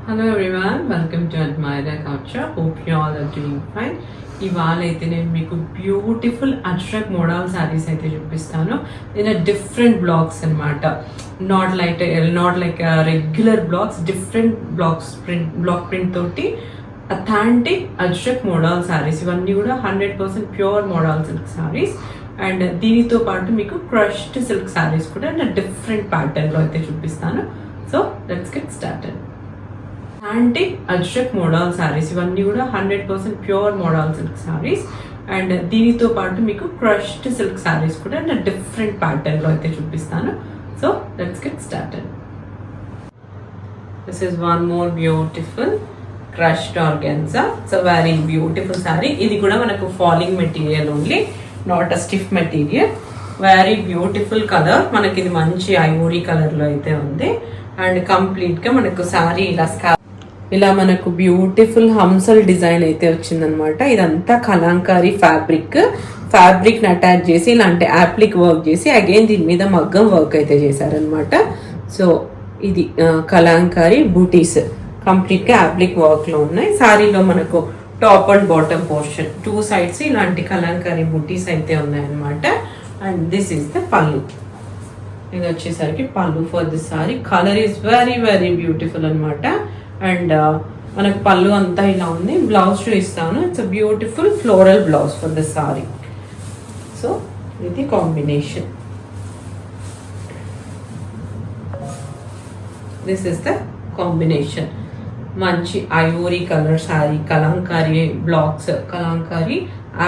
Hello everyone, welcome to Admaira culture. Hope you all are doing fine. ఇవాళ అయితే నేను మీకు బ్యూటిఫుల్ అజ్రక్ మోడల్ శారీస్ అయితే చూపిస్తాను. ఇన్ డిఫరెంట్ బ్లాక్స్ అనమాట. Not like regular blocks, different block print తోటి అథాంటిక్ అజ్రక్ మోడల్ శారీస్. ఇవన్నీ కూడా 100% pure modal silk saris. And దీనితో పాటు మీకు క్రష్డ్ సిల్క్ శారీస్ కూడా డిఫరెంట్ ప్యాటర్న్లో అయితే చూపిస్తాను. So let's get started. Antique Ajrak modal saris, ఇవన్నీ కూడా 100% pure modal silk saris. And దీనితో పాటు మీకు క్రష్డ్ సిల్క్ శారీస్ కూడా డిఫరెంట్ ప్యాటర్న్లో అయితే చూపిస్తాను. So let's get started. This is one more beautiful crushed organza. So very beautiful sari. ఇది కూడా మనకు falling material only, not a stiff material. Very beautiful colour. మనకి ఇది మంచి ఐవోరీ కలర్లో అయితే ఉంది. అండ్ కంప్లీట్గా మనకు శారీ ఇలా మనకు బ్యూటిఫుల్ హంసల్ డిజైన్ అయితే వచ్చిందనమాట. ఇదంతా కలాంకారీ ఫ్యాబ్రిక్ ని అటాచ్ చేసి ఇలాంటి యాప్లిక్ వర్క్ చేసి అగైన్ దీని మీద మగ్గం వర్క్ అయితే చేశారనమాట. సో ఇది కలాంకారీ బూటీస్ కంప్లీట్ గా యాప్లిక్ వర్క్ లో ఉన్నాయి. సారీలో మనకు top and bottom portion 2 sides ఇలాంటి కలాంకారీ బూటీస్ అయితే ఉన్నాయన్నమాట. అండ్ దిస్ ఈస్ ద పళ్ళు. ఇది వచ్చేసరికి పళ్ళు for this saree. Colour is very very beautiful అనమాట. అండ్ మనకు పళ్ళు అంతా ఇలా ఉంది. బ్లౌజ్ చూపిస్తాను. It's a beautiful floral blouse for this saree. So ఇది combination. This is the combination. మంచి ivory colour saree, kalamkari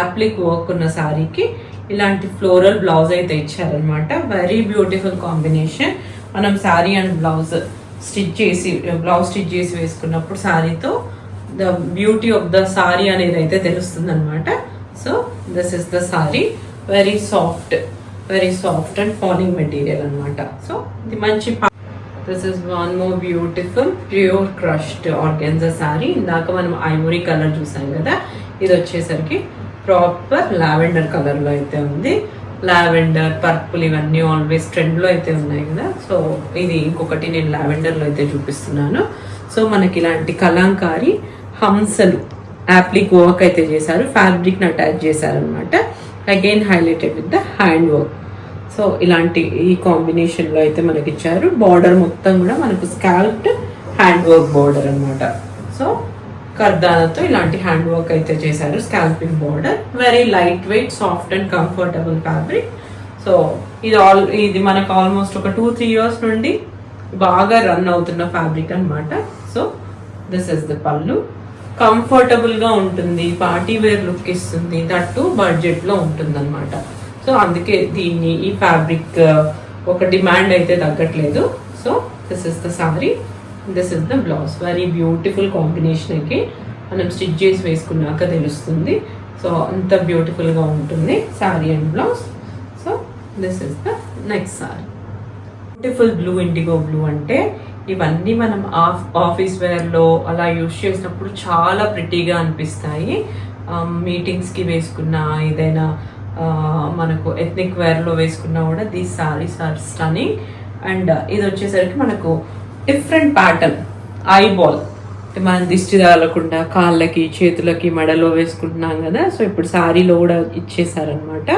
applique work ఉన్న శారీకి ఇలాంటి ఫ్లోరల్ బ్లౌజ్ అయితే ఇచ్చారనమాట. Very beautiful combination. మనం శారీ అండ్ బ్లౌజ్ స్టిచ్ చేసి వేసుకున్నప్పుడు శారీతో the beauty of the saree అనేది అయితే తెలుస్తుంది అనమాట. So this is the sari. Very soft and falling material అనమాట. సో ఇది మంచి this is one more beautiful pure crushed organza sari. ఇందాక మనం ఐవోరీ కలర్ చూసాం కదా, ఇది వచ్చేసరికి ప్రాపర్ లావెండర్ కలర్లో అయితే ఉంది. లావెండర్, పర్పుల్ ఇవన్నీ ఆల్వేస్ ట్రెండ్లో అయితే ఉన్నాయి కదా. సో ఇది ఇంకొకటి నేను లావెండర్లో అయితే చూపిస్తున్నాను. సో మనకి ఇలాంటి కలాంకారీ హంసలు యాప్లిక్ వర్క్ అయితే చేశారు, ఫ్యాబ్రిక్ని అటాచ్ చేశారనమాట. Again highlighted with the hand work. So ఇలాంటి ఈ కాంబినేషన్లో అయితే మనకి ఇచ్చారు. బార్డర్ మొత్తం కూడా మనకు స్కాల్ప్డ్ హ్యాండ్ వర్క్ బార్డర్ అనమాట. సో కర్దానాతో ఇలాంటి హ్యాండ్ వర్క్ అయితే చేశారు. Scalping border. Very light weight, soft and comfortable fabric. So ఇది మనకు ఆల్మోస్ట్ ఒక 2-3 years నుండి బాగా రన్ అవుతున్న ఫ్యాబ్రిక్ అనమాట. సో దిస్ ఇస్ ద పళ్ళు. కంఫర్టబుల్ గా ఉంటుంది, పార్టీ వేర్ లుక్ ఇస్తుంది, దట్టు బడ్జెట్ లో ఉంటుంది అనమాట. సో అందుకే ఈ ఫ్యాబ్రిక్ ఒక డిమాండ్ అయితే తగ్గట్లేదు. So this is the sorry. This is the blouse. Very beautiful combination. అయితే మనం స్టిచ్ చేసి వేసుకున్నాక తెలుస్తుంది. సో అంత బ్యూటిఫుల్గా ఉంటుంది sari and blouse. So this is the next sorry. Beautiful blue, IndiGo blue. అంటే ఇవన్నీ మనం ఆఫీస్ వేర్లో అలా యూజ్ చేసినప్పుడు చాలా ప్రిటీగా అనిపిస్తాయి. మీటింగ్స్కి వేసుకున్నా, ఏదైనా మనకు ఎథ్నిక్ వేర్లో వేసుకున్నా కూడా these saris are stunning. And ఇది వచ్చేసరికి మనకు డిఫరెంట్ ప్యాటర్న్ ఐబాల్, మన దిష్టి తగలకుండా కాళ్ళకి, చేతులకి, మెడలో వేసుకుంటున్నాం కదా. సో ఇప్పుడు శారీలో కూడా ఇచ్చేసారనమాట.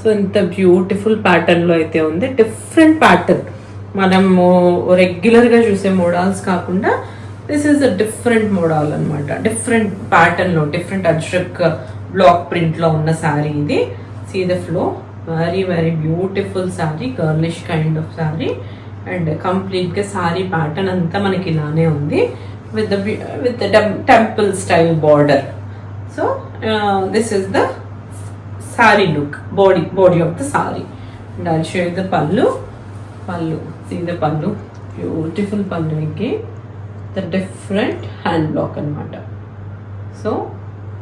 సో ఇంత బ్యూటిఫుల్ ప్యాటర్న్లో అయితే ఉంది. డిఫరెంట్ ప్యాటర్న్, మనము రెగ్యులర్గా చూసే మోడల్స్ కాకుండా this is a different model అనమాట. డిఫరెంట్ ప్యాటర్న్లో, డిఫరెంట్ అజ్రక్ బ్లాక్ ప్రింట్లో ఉన్న శారీ ఇది. See the flow. Very very beautiful sari, girlish kind of sari. And కంప్లీట్గా సారీ ప్యాటర్న్ అంతా మనకి ఇలానే ఉంది with the temple style border. So this is the sari look, body of the sari. And I'll show you the pallu. See the pallu. Beautiful పళ్ళుకి the different hand block అనమాట. So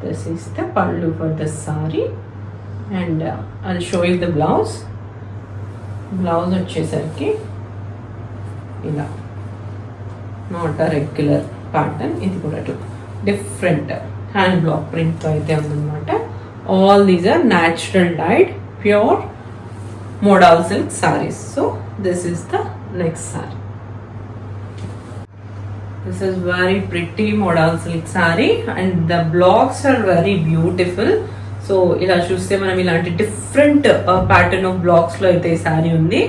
this is the పళ్ళు for the sari. And I'll show you the blouse. Blouse వచ్చేసరికి ఇలా, not a regular pattern. ఇది కూడా different hand black print అయితే ఉందన్నమాట. All these are natural dyed pure modal silk saris. So this is the next sari. This is very pretty modal silk saree and the blocks are very beautiful. So ఇలా చూస్తే మనం ఇలాంటి different pattern of blacks లో అయితే ఈ saree ఉంది.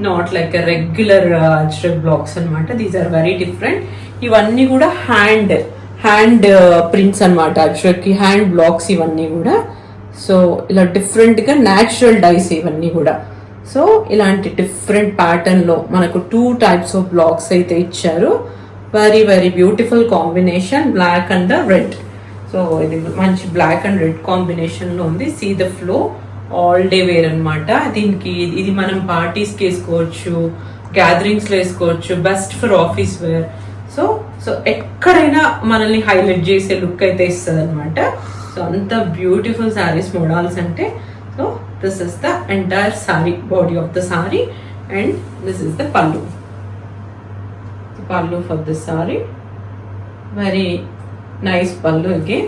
Not like regular ajrak blocks అనమాట. These are very different. ఇవన్నీ కూడా హ్యాండ్ ప్రింట్స్ అనమాట. అజ్రక్ కి హ్యాండ్ బ్లాక్స్ ఇవన్నీ కూడా. సో ఇలా డిఫరెంట్ గా న్యాచురల్ డైస్ ఇవన్నీ కూడా. సో ఇలాంటి డిఫరెంట్ ప్యాటర్న్ లో మనకు 2 types ఆఫ్ బ్లాక్స్ అయితే ఇచ్చారు. Very very beautiful combination, black and red. So ఇది మంచి బ్లాక్ అండ్ రెడ్ కాంబినేషన్ లో ఉంది. See the flow, all day wear అనమాట. దీనికి ఇది మనం పార్టీస్ కి వేసుకోవచ్చు, గ్యాదరింగ్స్ లో వేసుకోవచ్చు, best for office wear. So ఎక్కడైనా మనల్ని హైలైట్ చేసే లుక్ అయితే ఇస్తుంది అనమాట. సో అంత బ్యూటిఫుల్ సారీస్ మోడల్స్ అంటే. So this is the entire sorry, body of the sari, and this is the పల్లు. పల్లు for this sorry, very nice పల్లు అగైన్.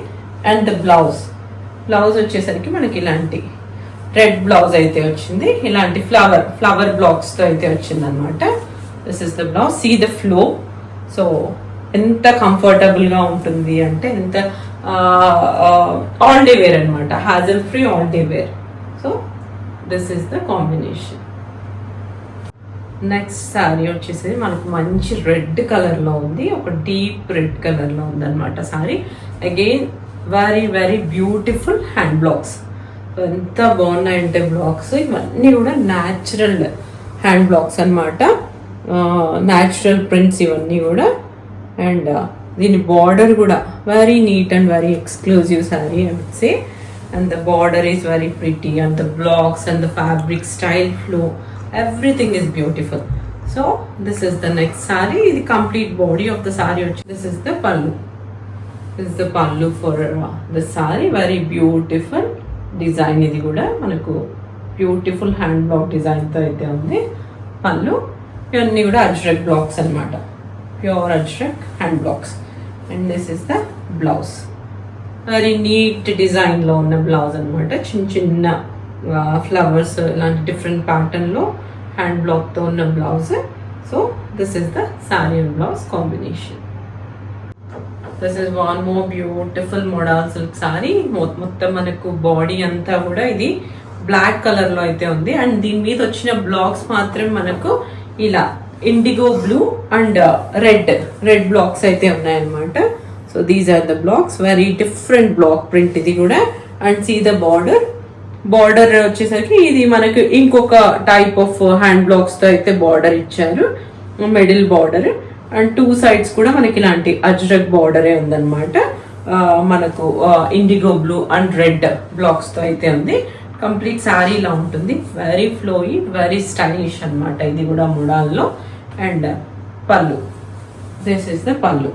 అండ్ ద బ్లౌజ్ వచ్చేసరికి మనకి ఇలాంటి రెడ్ బ్లౌజ్ అయితే వచ్చింది. ఇలాంటి ఫ్లవర్ బ్లాక్స్ తో అయితే వచ్చింది అనమాట. This is the blouse. See the flow. So ఎంత కంఫర్టబుల్ గా ఉంటుంది అంటే ఎంత ఆల్ డే వేర్ అనమాట. Hassle free all day wear. So this is the combination. Next sari వచ్చేసి మనకు మంచి రెడ్ కలర్ లో ఉంది. ఒక డీప్ రెడ్ కలర్ లో ఉంది అనమాట sari. Again very very beautiful hand blocks. ఎంత బాగున్నాయంటే బ్లాక్స్ ఇవన్నీ కూడా న్యాచురల్ హ్యాండ్ బ్లాక్స్ అనమాట. న్యాచురల్ ప్రింట్స్ ఇవన్నీ కూడా. అండ్ దీని బార్డర్ కూడా very neat and very exclusive sari I would say. And the border is very pretty and the blocks and the fabric style flow, everything is beautiful. So this is the next saree. The complete body of the saree. This is the pallu. This is the pallu for the saree. Very beautiful design. Idi kuda manaku beautiful hand block design tho aithe undi. Pallu ivanni kuda ajrak blocks anamata. Pure ajrak hand blocks. And this is the blouse. Very neat design lo unna blouse anamata. Chinna flowers ఇలాంటి different pattern లో hand black తో ఉన్న blouse. So this is the sari and blouse combination. This is one more beautiful model silk sorry. మొత్తం మనకు body అంతా కూడా ఇది black colour లో అయితే ఉంది. అండ్ దీని మీద వచ్చిన బ్లాక్స్ మాత్రం మనకు ఇలా indigo blue and red blocks అయితే ఉన్నాయన్నమాట. So these are the blocks. Very different block print ఇది కూడా. అండ్ సీ ద బార్డర్ వచ్చేసరికి ఇది మనకు ఇంకొక టైప్ ఆఫ్ హ్యాండ్ బ్లాక్స్ తో అయితే బార్డర్ ఇచ్చారు, మిడిల్ బార్డర్. అండ్ 2 sides కూడా మనకి ఇలాంటి అజ్రక్ బార్డరే ఉందన్నమాట. మనకు IndiGo blue and red blocks తో అయితే ఉంది. కంప్లీట్ శారీ ఇలా ఉంటుంది. వెరీ ఫ్లోయి, వెరీ స్టైలిష్ అనమాట. ఇది కూడా ముడాల్లో. అండ్ పల్లు, దిస్ ఇస్ ద పల్లు.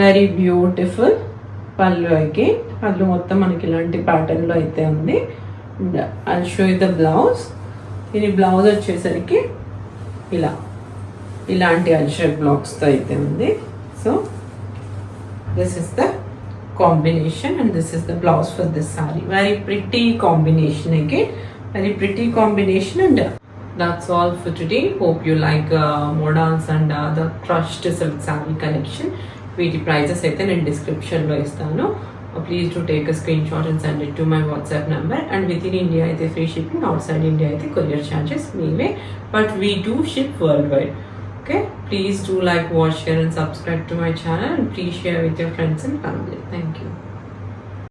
వెరీ బ్యూటిఫుల్ పల్లు. అయితే పల్లు మొత్తం మనకి ఇలాంటి ప్యాటర్న్ లో అయితే ఉంది. I show you the blouse. ఇది బ్లౌజ్ వచ్చేసరికి ఇలాంటి అజ్రక్ బ్లాక్స్ తో అయితే ఉంది. So this is the combination and this is the blouse for this saree. Very pretty combination again. Very pretty combination. And that's all for today. Hope you like modals and the crushed silk saree collection. వీటి prices అయితే నేను డిస్క్రిప్షన్లో ఇస్తాను. Please to take a screenshot and send it to my WhatsApp number. And within India అయితే free shipping, outside India అయితే courier charges మీవే. But we do ship worldwide. Okay, please do like, watch, share and subscribe to my channel, and please share with your friends and family. Thank you.